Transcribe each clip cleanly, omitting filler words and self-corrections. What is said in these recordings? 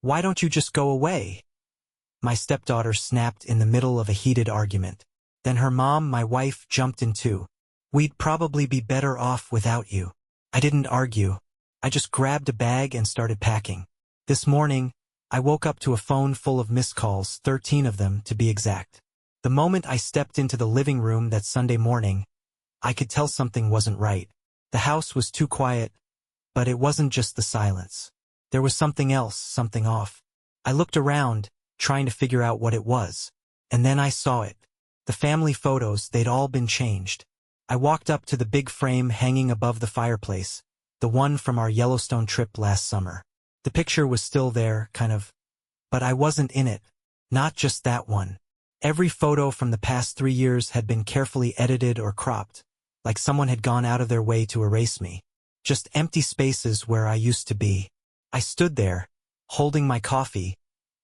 Why don't you just go away? My stepdaughter snapped in the middle of a heated argument. Then her mom, my wife, jumped in too. We'd probably be better off without you. I didn't argue. I just grabbed a bag and started packing. This morning, I woke up to a phone full of missed calls, 13 of them to be exact. The moment I stepped into the living room that Sunday morning, I could tell something wasn't right. The house was too quiet, but it wasn't just the silence. There was something else, something off. I looked around, trying to figure out what it was, and then I saw it. The family photos, they'd all been changed. I walked up to the big frame hanging above the fireplace, the one from our Yellowstone trip last summer. The picture was still there, kind of, but I wasn't in it. Not just that one. Every photo from the past 3 years had been carefully edited or cropped, like someone had gone out of their way to erase me. Just empty spaces where I used to be. I stood there, holding my coffee,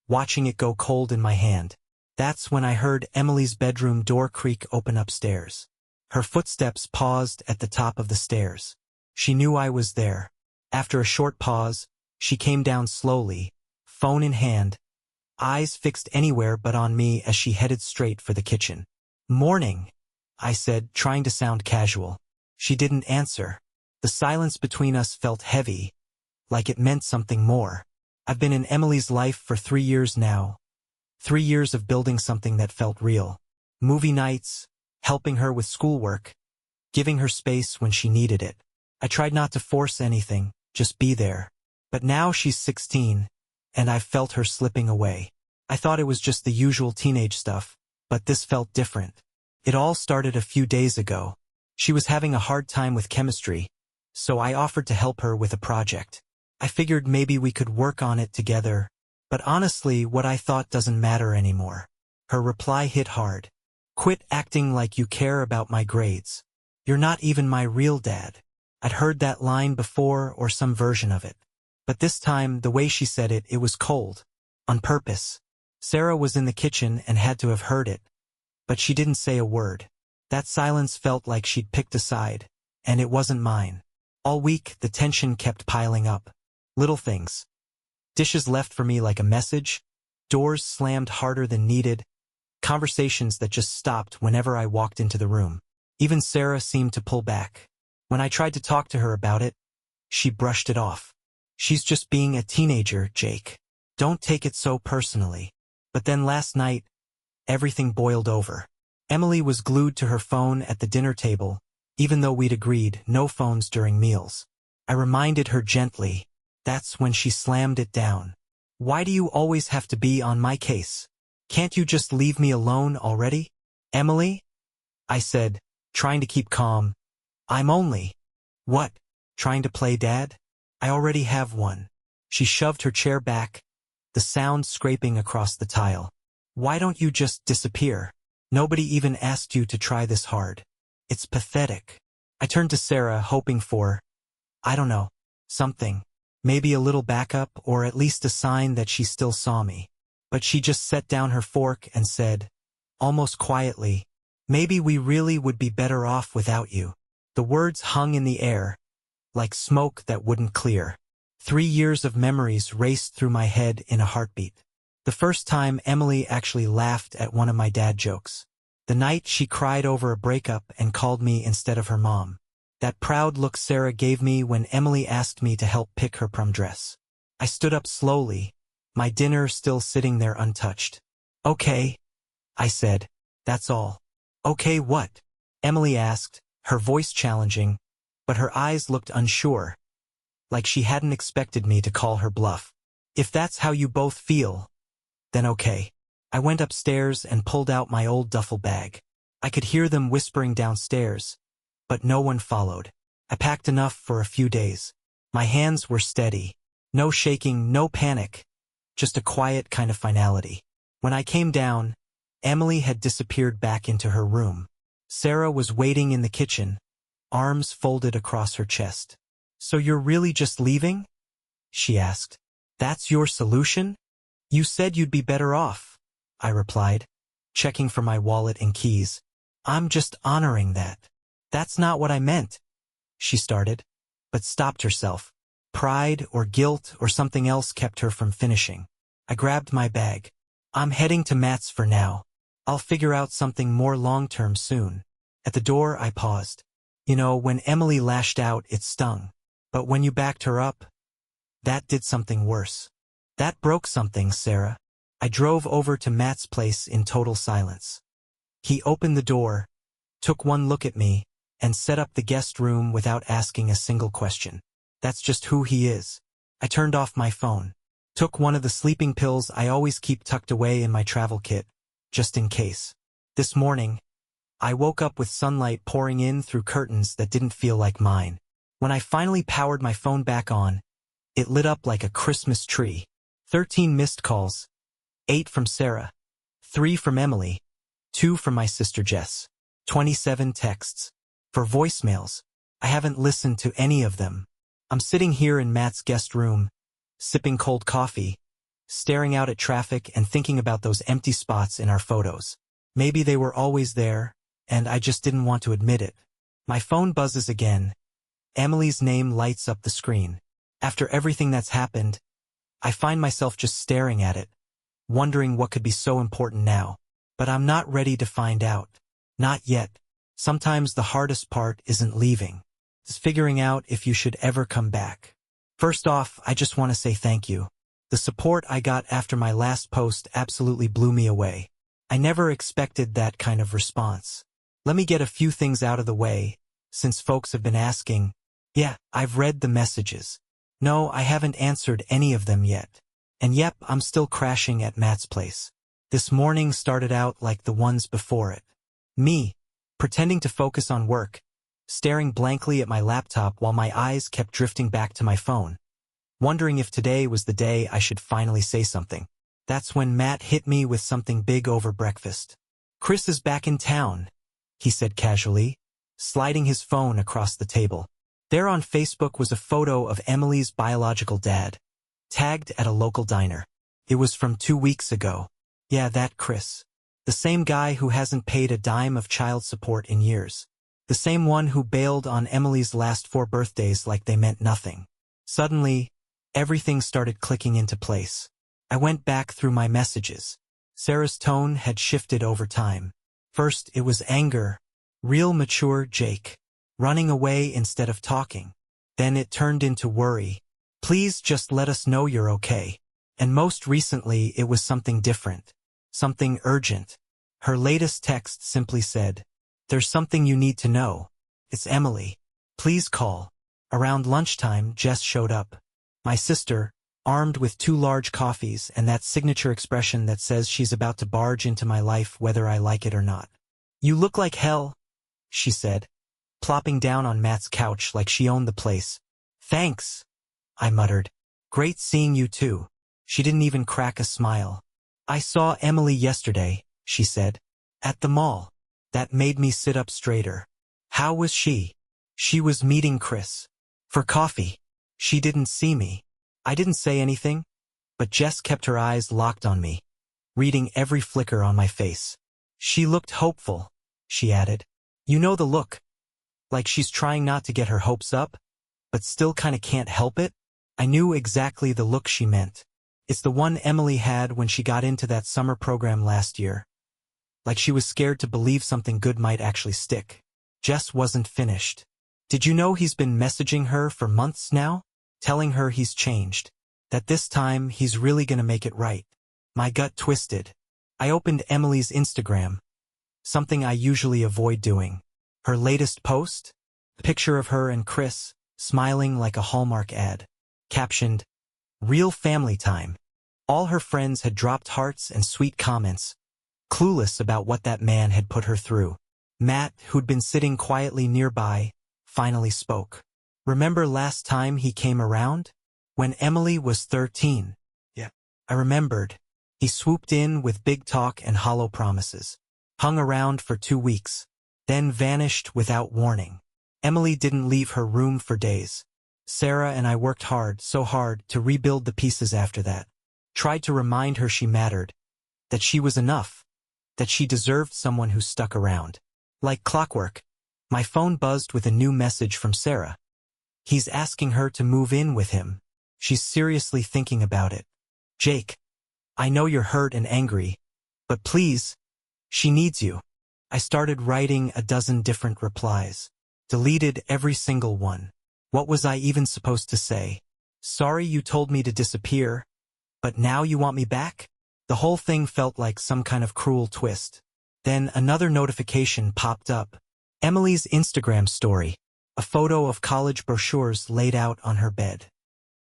watching it go cold in my hand. That's when I heard Emily's bedroom door creak open upstairs. Her footsteps paused at the top of the stairs. She knew I was there. After a short pause, she came down slowly, phone in hand, eyes fixed anywhere but on me as she headed straight for the kitchen. "Morning," I said, trying to sound casual. She didn't answer. The silence between us felt heavy, like it meant something more. I've been in Emily's life for 3 years now. 3 years of building something that felt real. Movie nights, helping her with schoolwork, giving her space when she needed it. I tried not to force anything, just be there. But now she's 16, and I've felt her slipping away. I thought it was just the usual teenage stuff, but this felt different. It all started a few days ago. She was having a hard time with chemistry, so I offered to help her with a project. I figured maybe we could work on it together, but honestly, what I thought doesn't matter anymore. Her reply hit hard. "Quit acting like you care about my grades. You're not even my real dad." I'd heard that line before, or some version of it. But this time, the way she said it, it was cold. On purpose. Sarah was in the kitchen and had to have heard it. But she didn't say a word. That silence felt like she'd picked a side, and it wasn't mine. All week, the tension kept piling up. Little things. Dishes left for me like a message. Doors slammed harder than needed. Conversations that just stopped whenever I walked into the room. Even Sarah seemed to pull back. When I tried to talk to her about it, she brushed it off. "She's just being a teenager, Jake. Don't take it so personally." But then last night, everything boiled over. Emily was glued to her phone at the dinner table, even though we'd agreed no phones during meals. I reminded her gently. That's when she slammed it down. "Why do you always have to be on my case? Can't you just leave me alone already?" "Emily?" I said, trying to keep calm. "I'm only..." "What? Trying to play dad? I already have one." She shoved her chair back, the sound scraping across the tile. "Why don't you just disappear? Nobody even asked you to try this hard. It's pathetic." I turned to Sarah, hoping for, I don't know, something. Maybe a little backup, or at least a sign that she still saw me. But she just set down her fork and said, almost quietly, "Maybe we really would be better off without you." The words hung in the air, like smoke that wouldn't clear. 3 years of memories raced through my head in a heartbeat. The first time Emily actually laughed at one of my dad jokes. The night she cried over a breakup and called me instead of her mom. That proud look Sarah gave me when Emily asked me to help pick her prom dress. I stood up slowly, my dinner still sitting there untouched. "Okay," I said, "that's all." "Okay what?" Emily asked, her voice challenging, but her eyes looked unsure, like she hadn't expected me to call her bluff. "If that's how you both feel, then okay." I went upstairs and pulled out my old duffel bag. I could hear them whispering downstairs, but no one followed. I packed enough for a few days. My hands were steady. No shaking, no panic. Just a quiet kind of finality. When I came down, Emily had disappeared back into her room. Sarah was waiting in the kitchen, arms folded across her chest. "So you're really just leaving?" she asked. "That's your solution? You said you'd be better off," I replied, checking for my wallet and keys. "I'm just honoring that." "That's not what I meant," she started, but stopped herself. pride or guilt or something else kept her from finishing. I grabbed my bag. I'm heading to Matt's for now. I'll figure out something more long-term soon. At the door, I paused. You know, when Emily lashed out, it stung. But when you backed her up, that did something worse. That broke something, Sarah. I drove over to Matt's place in total silence. He opened the door, took one look at me, and set up the guest room without asking a single question. That's just who he is. I turned off my phone, took one of the sleeping pills I always keep tucked away in my travel kit, just in case. This morning, I woke up with sunlight pouring in through curtains that didn't feel like mine. When I finally powered my phone back on, it lit up like a Christmas tree. 13 missed calls, 8 from Sarah, 3 from Emily, 2 from my sister Jess, 27 texts. For voicemails, I haven't listened to any of them. I'm sitting here in Matt's guest room, sipping cold coffee, staring out at traffic and thinking about those empty spots in our photos. Maybe they were always there, and I just didn't want to admit it. My phone buzzes again. Emily's name lights up the screen. After everything that's happened, I find myself just staring at it, wondering what could be so important now. But I'm not ready to find out. Not yet. Sometimes the hardest part isn't leaving. It's figuring out if you should ever come back. First off, I just want to say thank you. The support I got after my last post absolutely blew me away. I never expected that kind of response. Let me get a few things out of the way, since folks have been asking. Yeah, I've read the messages. No, I haven't answered any of them yet. And yep, I'm still crashing at Matt's place. This morning started out like the ones before it. Me, pretending to focus on work, staring blankly at my laptop while my eyes kept drifting back to my phone, wondering if today was the day I should finally say something. That's when Matt hit me with something big over breakfast. "Chris is back in town," he said casually, sliding his phone across the table. There on Facebook was a photo of Emily's biological dad, tagged at a local diner. It was from 2 weeks ago. Yeah, that Chris. The same guy who hasn't paid a dime of child support in years. The same one who bailed on Emily's last 4 birthdays like they meant nothing. Suddenly, everything started clicking into place. I went back through my messages. Sarah's tone had shifted over time. First, it was anger, real mature Jake, running away instead of talking. Then it turned into worry. Please just let us know you're okay. And most recently, it was something different. Something urgent. Her latest text simply said, "There's something you need to know. It's Emily. Please call." Around lunchtime, Jess showed up. My sister, armed with 2 large coffees and that signature expression that says she's about to barge into my life whether I like it or not. "You look like hell," she said, plopping down on Matt's couch like she owned the place. "Thanks," I muttered. "Great seeing you too." She didn't even crack a smile. "I saw Emily yesterday," she said. "At the mall." That made me sit up straighter. How was she? She was meeting Chris. For coffee. She didn't see me. I didn't say anything, but Jess kept her eyes locked on me, reading every flicker on my face. "She looked hopeful," she added. "You know the look. Like she's trying not to get her hopes up, but still kinda can't help it." I knew exactly the look she meant. It's the one Emily had when she got into that summer program last year. Like she was scared to believe something good might actually stick. Jess wasn't finished. "Did you know he's been messaging her for months now? Telling her he's changed. That this time he's really gonna make it right." My gut twisted. I opened Emily's Instagram. Something I usually avoid doing. Her latest post? A picture of her and Chris, smiling like a Hallmark ad. Captioned, "Real family time." All her friends had dropped hearts and sweet comments, clueless about what that man had put her through. Matt, who'd been sitting quietly nearby, finally spoke. "Remember last time he came around? When Emily was 13. Yeah. I remembered. He swooped in with big talk and hollow promises. Hung around for 2 weeks. Then vanished without warning. Emily didn't leave her room for days. Sarah and I worked hard, so hard, to rebuild the pieces after that. Tried to remind her she mattered. That she was enough. That she deserved someone who stuck around. Like clockwork, my phone buzzed with a new message from Sarah. He's asking her to move in with him. She's seriously thinking about it. Jake, I know you're hurt and angry, but please, she needs you. I started writing a dozen different replies. Deleted every single one. What was I even supposed to say? Sorry you told me to disappear, but now you want me back? The whole thing felt like some kind of cruel twist. Then another notification popped up. Emily's Instagram story. A photo of college brochures laid out on her bed.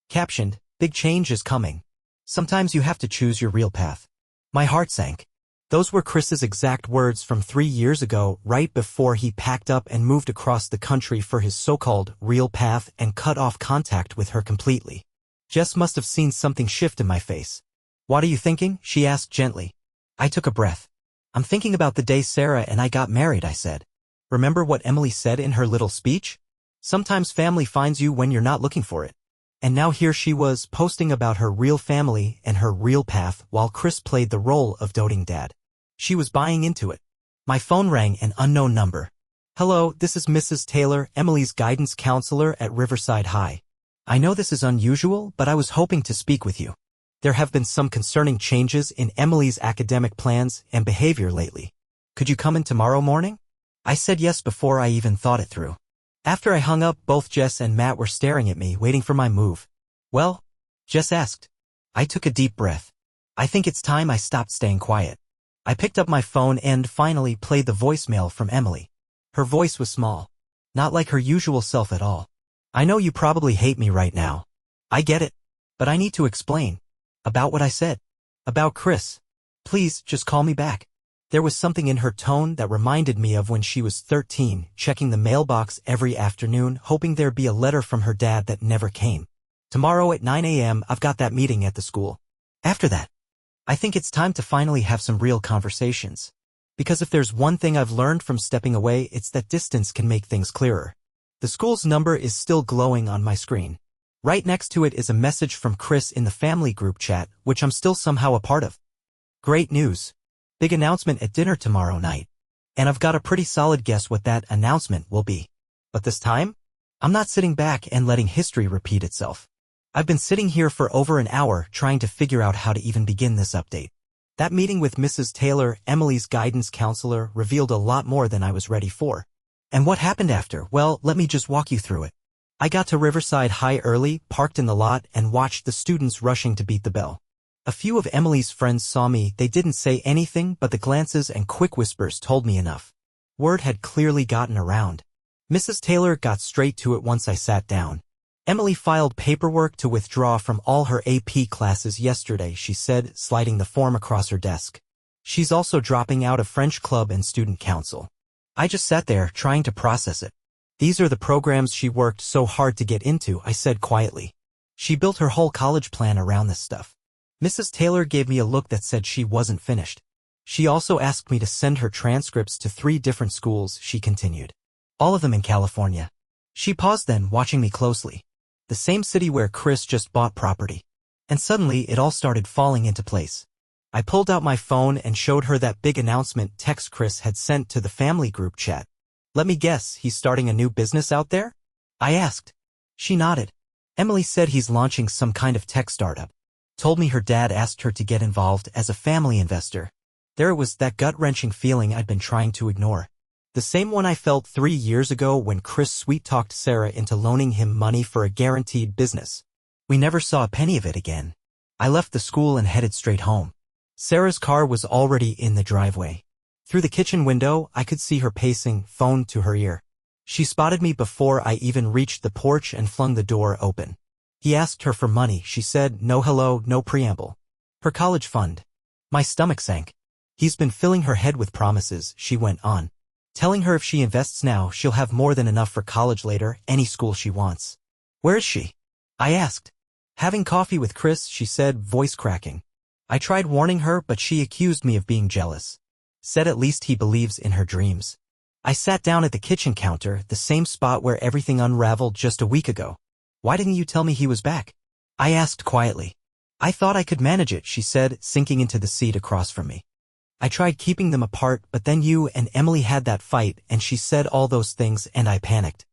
Captioned, "Big change is coming. Sometimes you have to choose your real path." My heart sank. Those were Chris's exact words from 3 years ago, right before he packed up and moved across the country for his so-called real path and cut off contact with her completely. Jess must have seen something shift in my face. "What are you thinking?" she asked gently. I took a breath. "I'm thinking about the day Sarah and I got married," I said. "Remember what Emily said in her little speech? Sometimes family finds you when you're not looking for it." And now here she was, posting about her real family and her real path while Chris played the role of doting dad. She was buying into it. My phone rang, an unknown number. "Hello, this is Mrs. Taylor, Emily's guidance counselor at Riverside High. I know this is unusual, but I was hoping to speak with you. There have been some concerning changes in Emily's academic plans and behavior lately. Could you come in tomorrow morning?" I said yes before I even thought it through. After I hung up, both Jess and Matt were staring at me, waiting for my move. "Well?" Jess asked. I took a deep breath. I think it's time I stopped staying quiet. I picked up my phone and finally played the voicemail from Emily. Her voice was small. Not like her usual self at all. "I know you probably hate me right now. I get it. But I need to explain. About what I said. About Chris. Please, just call me back." There was something in her tone that reminded me of when she was 13, checking the mailbox every afternoon, hoping there'd be a letter from her dad that never came. "Tomorrow at 9 a.m. I've got that meeting at the school. After that, I think it's time to finally have some real conversations. Because if there's one thing I've learned from stepping away, it's that distance can make things clearer." The school's number is still glowing on my screen. Right next to it is a message from Chris in the family group chat, which I'm still somehow a part of. "Great news. Big announcement at dinner tomorrow night. And I've got a pretty solid guess what that announcement will be. But this time, I'm not sitting back and letting history repeat itself. I've been sitting here for over an hour trying to figure out how to even begin this update. That meeting with Mrs. Taylor, Emily's guidance counselor, revealed a lot more than I was ready for. And what happened after? Well, let me just walk you through it. I got to Riverside High early, parked in the lot, and watched the students rushing to beat the bell. A few of Emily's friends saw me. They didn't say anything, but the glances and quick whispers told me enough. Word had clearly gotten around. Mrs. Taylor got straight to it once I sat down. "Emily filed paperwork to withdraw from all her AP classes yesterday," she said, sliding the form across her desk. "She's also dropping out of French club and student council." I just sat there, trying to process it. "These are the programs she worked so hard to get into," I said quietly. "She built her whole college plan around this stuff." Mrs. Taylor gave me a look that said she wasn't finished. "She also asked me to send her transcripts to 3 different schools," she continued. "All of them in California." She paused then, watching me closely. The same city where Chris just bought property. And suddenly it all started falling into place. I pulled out my phone and showed her that big announcement text Chris had sent to the family group chat. "Let me guess, he's starting a new business out there?" I asked. She nodded. "Emily said he's launching some kind of tech startup. Told me her dad asked her to get involved as a family investor." There it was, that gut-wrenching feeling I'd been trying to ignore. The same one I felt 3 years ago when Chris sweet-talked Sarah into loaning him money for a guaranteed business. We never saw a penny of it again. I left the school and headed straight home. Sarah's car was already in the driveway. Through the kitchen window, I could see her pacing, phone to her ear. She spotted me before I even reached the porch and flung the door open. "He asked her for money," she said, no hello, no preamble. "Her college fund." My stomach sank. "He's been filling her head with promises," she went on. "Telling her if she invests now, she'll have more than enough for college later, any school she wants." "Where is she?" I asked. "Having coffee with Chris," she said, voice cracking. I tried warning her, but she accused me of being jealous. Said at least he believes in her dreams. I sat down at the kitchen counter, the same spot where everything unraveled just a week ago. "Why didn't you tell me he was back?" I asked quietly. "I thought I could manage it," she said, sinking into the seat across from me. "I tried keeping them apart, but then you and Emily had that fight, and she said all those things and I panicked."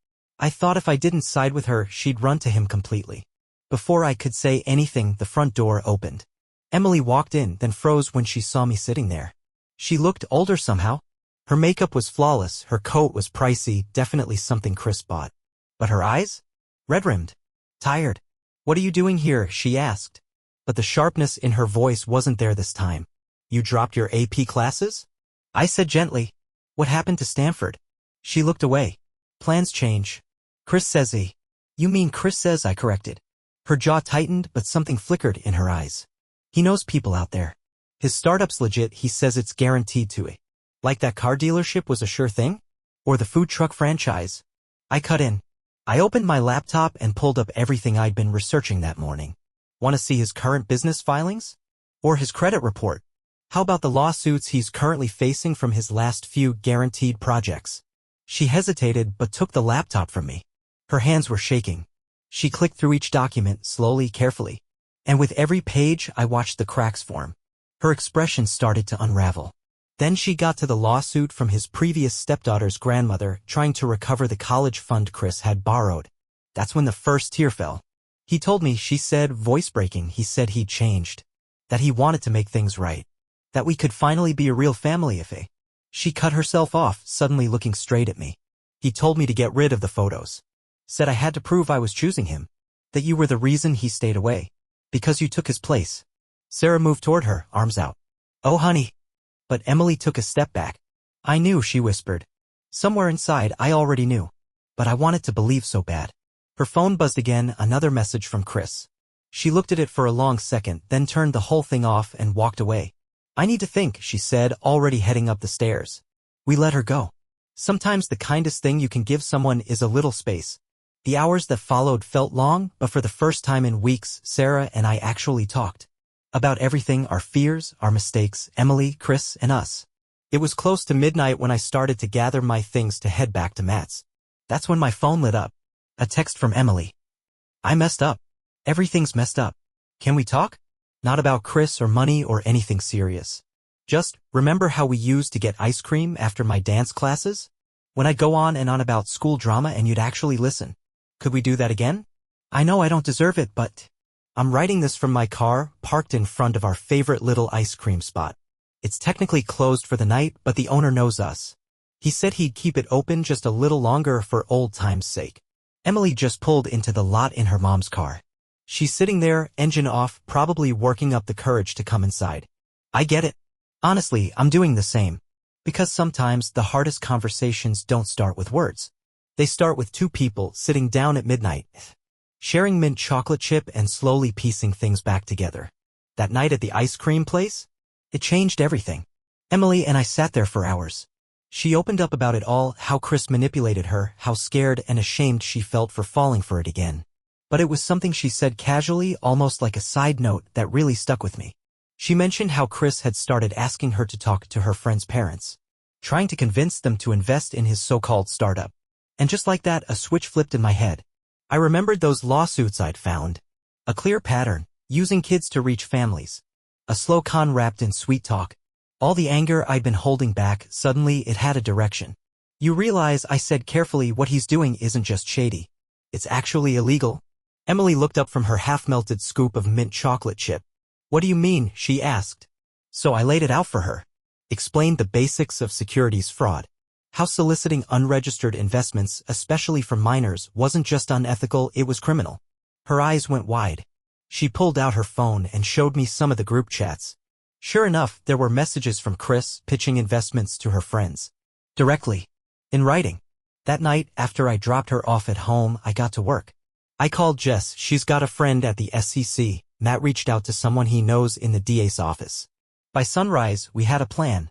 I thought if I didn't side with her, she'd run to him completely. Before I could say anything, the front door opened. Emily walked in, then froze when she saw me sitting there. She looked older somehow. Her makeup was flawless, her coat was pricey, definitely something Chris bought. But her eyes? Red-rimmed. Tired. "What are you doing here?" she asked. But the sharpness in her voice wasn't there this time. "You dropped your AP classes?" I said gently. "What happened to Stanford?" She looked away. "Plans change. Chris says he." "You mean Chris says," I corrected. Her jaw tightened, but something flickered in her eyes. "He knows people out there. His startup's legit, he says it's guaranteed to it." Like that car dealership was a sure thing? Or the food truck franchise? I cut in. I opened my laptop and pulled up everything I'd been researching that morning. Want to see his current business filings? Or his credit report? How about the lawsuits he's currently facing from his last few guaranteed projects? She hesitated but took the laptop from me. Her hands were shaking. She clicked through each document, slowly, carefully. And with every page, I watched the cracks form. Her expression started to unravel. Then she got to the lawsuit from his previous stepdaughter's grandmother trying to recover the college fund Chris had borrowed. That's when the first tear fell. He told me, she said, voice-breaking, he said he'd changed. That he wanted to make things right. That we could finally be a real family if he. She cut herself off, suddenly looking straight at me. He told me to get rid of the photos. Said I had to prove I was choosing him. That you were the reason he stayed away. Because you took his place. Sarah moved toward her, arms out. "Oh, honey." But Emily took a step back. "I knew," she whispered. Somewhere inside, I already knew. But I wanted to believe so bad. Her phone buzzed again, another message from Chris. She looked at it for a long second, then turned the whole thing off and walked away. "I need to think," she said, already heading up the stairs. We let her go. Sometimes the kindest thing you can give someone is a little space. The hours that followed felt long, but for the first time in weeks, Sarah and I actually talked. About everything, our fears, our mistakes, Emily, Chris, and us. It was close to midnight when I started to gather my things to head back to Matt's. That's when my phone lit up. A text from Emily. "I messed up. Everything's messed up. Can we talk? Not about Chris or money or anything serious. Just, remember how we used to get ice cream after my dance classes? When I'd go on and on about school drama and you'd actually listen. Could we do that again? I know I don't deserve it, but..." I'm writing this from my car, parked in front of our favorite little ice cream spot. It's technically closed for the night, but the owner knows us. He said he'd keep it open just a little longer for old time's sake. Emily just pulled into the lot in her mom's car. She's sitting there, engine off, probably working up the courage to come inside. I get it. Honestly, I'm doing the same. Because sometimes the hardest conversations don't start with words. They start with two people sitting down at midnight, sharing mint chocolate chip and slowly piecing things back together. That night at the ice cream place? It changed everything. Emily and I sat there for hours. She opened up about it all, how Chris manipulated her, how scared and ashamed she felt for falling for it again. But it was something she said casually, almost like a side note, that really stuck with me. She mentioned how Chris had started asking her to talk to her friends' parents, trying to convince them to invest in his so-called startup. And just like that, a switch flipped in my head. I remembered those lawsuits I'd found. A clear pattern, using kids to reach families. A slow con wrapped in sweet talk. All the anger I'd been holding back, suddenly it had a direction. "You realize," I said carefully, "what he's doing isn't just shady. It's actually illegal." Emily looked up from her half-melted scoop of mint chocolate chip. "What do you mean?" she asked. So I laid it out for her. Explained the basics of securities fraud. How soliciting unregistered investments, especially from minors, wasn't just unethical, it was criminal. Her eyes went wide. She pulled out her phone and showed me some of the group chats. Sure enough, there were messages from Chris pitching investments to her friends. Directly. In writing. That night, after I dropped her off at home, I got to work. I called Jess. She's got a friend at the SEC. Matt reached out to someone he knows in the DA's office. By sunrise, we had a plan.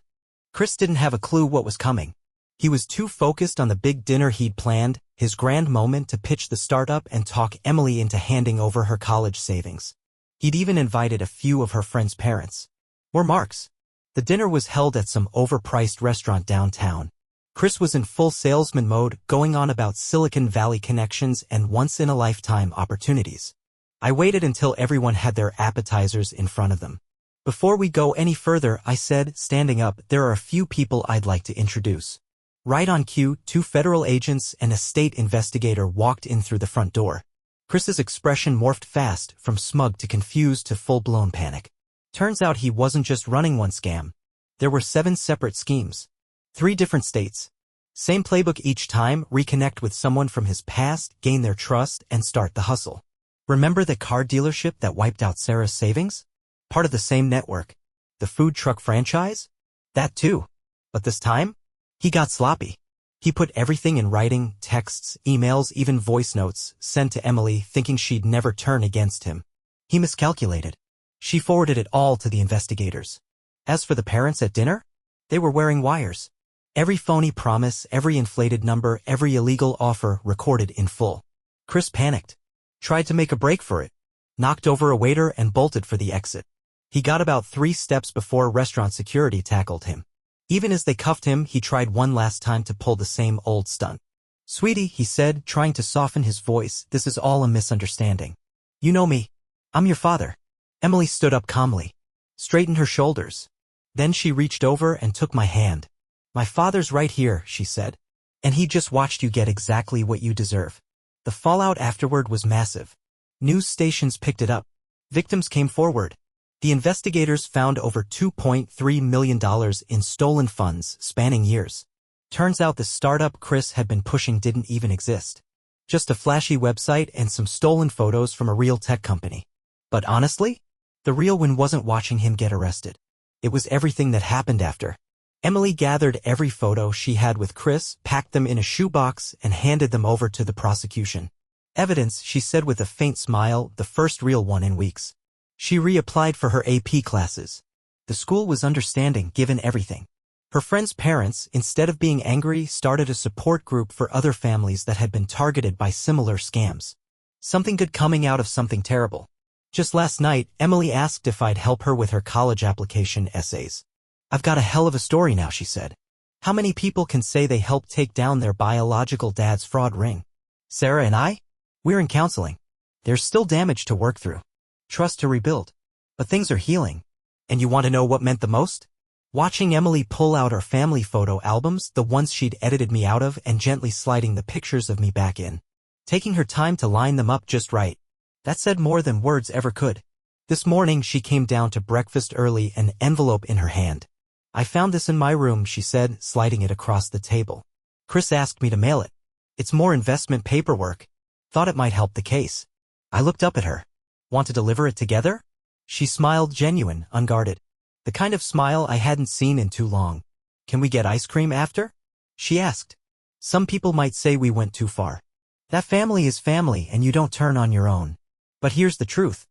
Chris didn't have a clue what was coming. He was too focused on the big dinner he'd planned, his grand moment to pitch the startup and talk Emily into handing over her college savings. He'd even invited a few of her friends' parents. Or Mark's. The dinner was held at some overpriced restaurant downtown. Chris was in full salesman mode, going on about Silicon Valley connections and once-in-a-lifetime opportunities. I waited until everyone had their appetizers in front of them. "Before we go any further," I said, standing up, "there are a few people I'd like to introduce." Right on cue, 2 federal agents and a state investigator walked in through the front door. Chris's expression morphed fast, from smug to confused to full-blown panic. Turns out he wasn't just running one scam. There were 7 separate schemes. 3 different states. Same playbook each time: reconnect with someone from his past, gain their trust, and start the hustle. Remember the car dealership that wiped out Sarah's savings? Part of the same network. The food truck franchise? That too. But this time, he got sloppy. He put everything in writing: texts, emails, even voice notes, sent to Emily, thinking she'd never turn against him. He miscalculated. She forwarded it all to the investigators. As for the parents at dinner, they were wearing wires. Every phony promise, every inflated number, every illegal offer recorded in full. Chris panicked. Tried to make a break for it. Knocked over a waiter and bolted for the exit. He got about 3 steps before restaurant security tackled him. Even as they cuffed him, he tried one last time to pull the same old stunt. "Sweetie," he said, trying to soften his voice, "this is all a misunderstanding. You know me. I'm your father." Emily stood up calmly. Straightened her shoulders. Then she reached over and took my hand. "My father's right here," she said. "And he just watched you get exactly what you deserve." The fallout afterward was massive. News stations picked it up. Victims came forward. The investigators found over $2.3 million in stolen funds spanning years. Turns out the startup Chris had been pushing didn't even exist. Just a flashy website and some stolen photos from a real tech company. But honestly, the real win wasn't watching him get arrested. It was everything that happened after. Emily gathered every photo she had with Chris, packed them in a shoebox, and handed them over to the prosecution. "Evidence," she said with a faint smile, "the first real one in weeks." She reapplied for her AP classes. The school was understanding, given everything. Her friends' parents, instead of being angry, started a support group for other families that had been targeted by similar scams. Something good coming out of something terrible. Just last night, Emily asked if I'd help her with her college application essays. "I've got a hell of a story now," she said. "How many people can say they helped take down their biological dad's fraud ring? Sarah and I? We're in counseling. There's still damage to work through. Trust to rebuild. But things are healing. And you want to know what meant the most? Watching Emily pull out our family photo albums, the ones she'd edited me out of, and gently sliding the pictures of me back in. Taking her time to line them up just right. That said more than words ever could. This morning she came down to breakfast early, an envelope in her hand. "I found this in my room," she said, sliding it across the table. "Chris asked me to mail it. It's more investment paperwork. Thought it might help the case." I looked up at her. "Want to deliver it together?" She smiled, genuine, unguarded. The kind of smile I hadn't seen in too long. "Can we get ice cream after?" she asked. Some people might say we went too far. That family is family and you don't turn on your own. But here's the truth.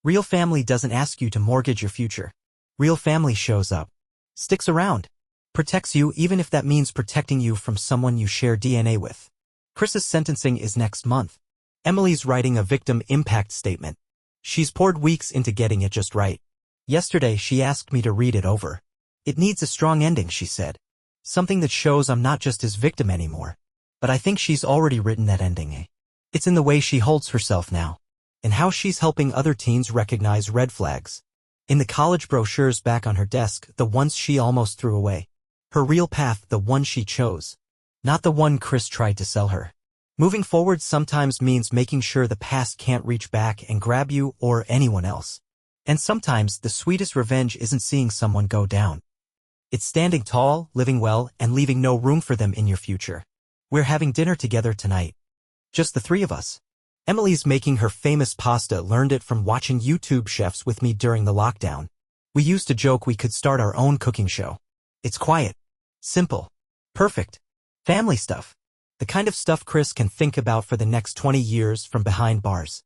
Real family doesn't ask you to mortgage your future. Real family shows up. Sticks around. Protects you even if that means protecting you from someone you share DNA with. Chris's sentencing is next month. Emily's writing a victim impact statement. She's poured weeks into getting it just right. Yesterday she asked me to read it over. "It needs a strong ending," she said. "Something that shows I'm not just his victim anymore." But I think she's already written that ending. It's in the way she holds herself now. And how she's helping other teens recognize red flags. In the college brochures back on her desk, the ones she almost threw away. Her real path, the one she chose. Not the one Chris tried to sell her. Moving forward sometimes means making sure the past can't reach back and grab you or anyone else. And sometimes the sweetest revenge isn't seeing someone go down. It's standing tall, living well, and leaving no room for them in your future. We're having dinner together tonight. Just the 3 of us. Emily's making her famous pasta, learned it from watching YouTube chefs with me during the lockdown. We used to joke we could start our own cooking show. It's quiet. Simple. Perfect. Family stuff. The kind of stuff Chris can think about for the next 20 years from behind bars.